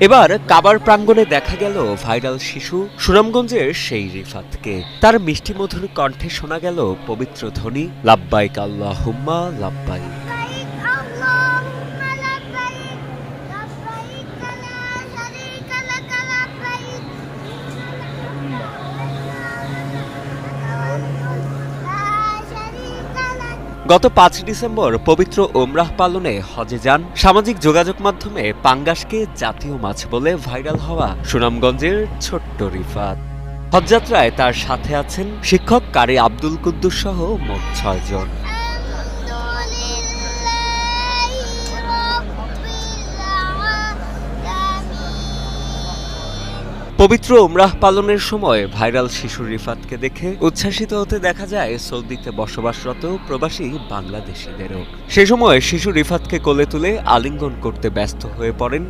এবার কাবার প্রাঙ্গণে দেখা গেল ভাইরাল শিশু সুনামগঞ্জের সেই রিফাতকে। তার মিষ্টি মধুর কণ্ঠে শোনা গেল পবিত্র ধ্বনি, লাব্বাইক আল্লাহুম্মা লাব্বাইক। গত ৫ ডিসেম্বর পবিত্র ওমরাহ পালনে হজে যান সামাজিক যোগাযোগ মাধ্যমে পাঙ্গাসকে জাতীয় মাছ বলে ভাইরাল হওয়া সুনামগঞ্জের ছোট্ট রিফাত। হজযাত্রায় তার সাথে আছেন শিক্ষক কারি আব্দুল কুদ্দুস সহ মোট ৬ জন। পবিত্র উমরাহ পালনের সময় ভাইরাল শিশু রিফাতকে দেখে উচ্ছ্বাসিত হতে দেখা যায় সৌদিতে বসবাসরত প্রবাসী বাংলাদেশিদেরও। সে সময় শিশু রিফাতকে কোলে তুলে আলিঙ্গন করতে ব্যস্ত হয়ে পড়েন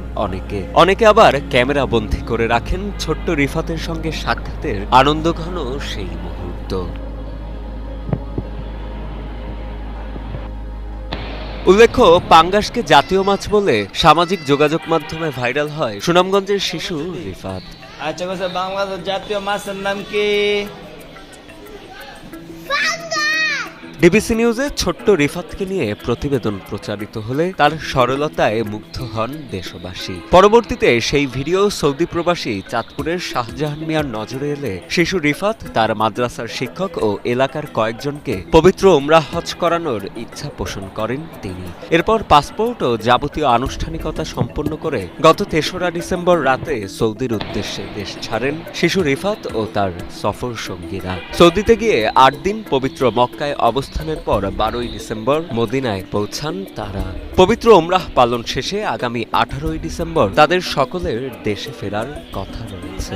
অনেকে আবার ক্যামেরা বন্দী করে রাখেন ছোট্ট রিফাতের সঙ্গে সাক্ষাতের আনন্দঘন সেই মুহূর্ত। উল্লেখ্য, পাঙ্গাসকে জাতীয় মাছ বলে সামাজিক যোগাযোগ মাধ্যমে ভাইরাল হয় সুনামগঞ্জের শিশু রিফাত। আচ্ছা, বাংলাদেশ জাতীয় মাছের নাম কি? ডিবিসি নিউজে ছোট্ট রিফাতকে নিয়ে প্রতিবেদন প্রচারিত হলে তার সরলতায় মুগ্ধ হন দেশবাসী। পরবর্তীতে সেই ভিডিও সৌদি প্রবাসী চাঁদপুরের শাহজাহান মিয়ার নজরে এলে শিশু রিফাত তার মাদ্রাসার শিক্ষক ও এলাকার কয়েকজনকে পবিত্র উমরাহ হজ করানোর ইচ্ছা পোষণ করেন তিনি। এরপর পাসপোর্ট ও যাবতীয় আনুষ্ঠানিকতা সম্পন্ন করে গত ৩রা ডিসেম্বর রাতে সৌদির উদ্দেশ্যে দেশ ছাড়েন শিশু রিফাত ও তার সফর সঙ্গীরা। সৌদিতে গিয়ে ৮ দিন পবিত্র মক্কায় অবস্থানের পর ১২ই ডিসেম্বর মদিনায় পৌঁছান তারা। পবিত্র উমরাহ পালন শেষে আগামী ১৮ই ডিসেম্বর তাদের সকলের দেশে ফেরার কথা রয়েছে।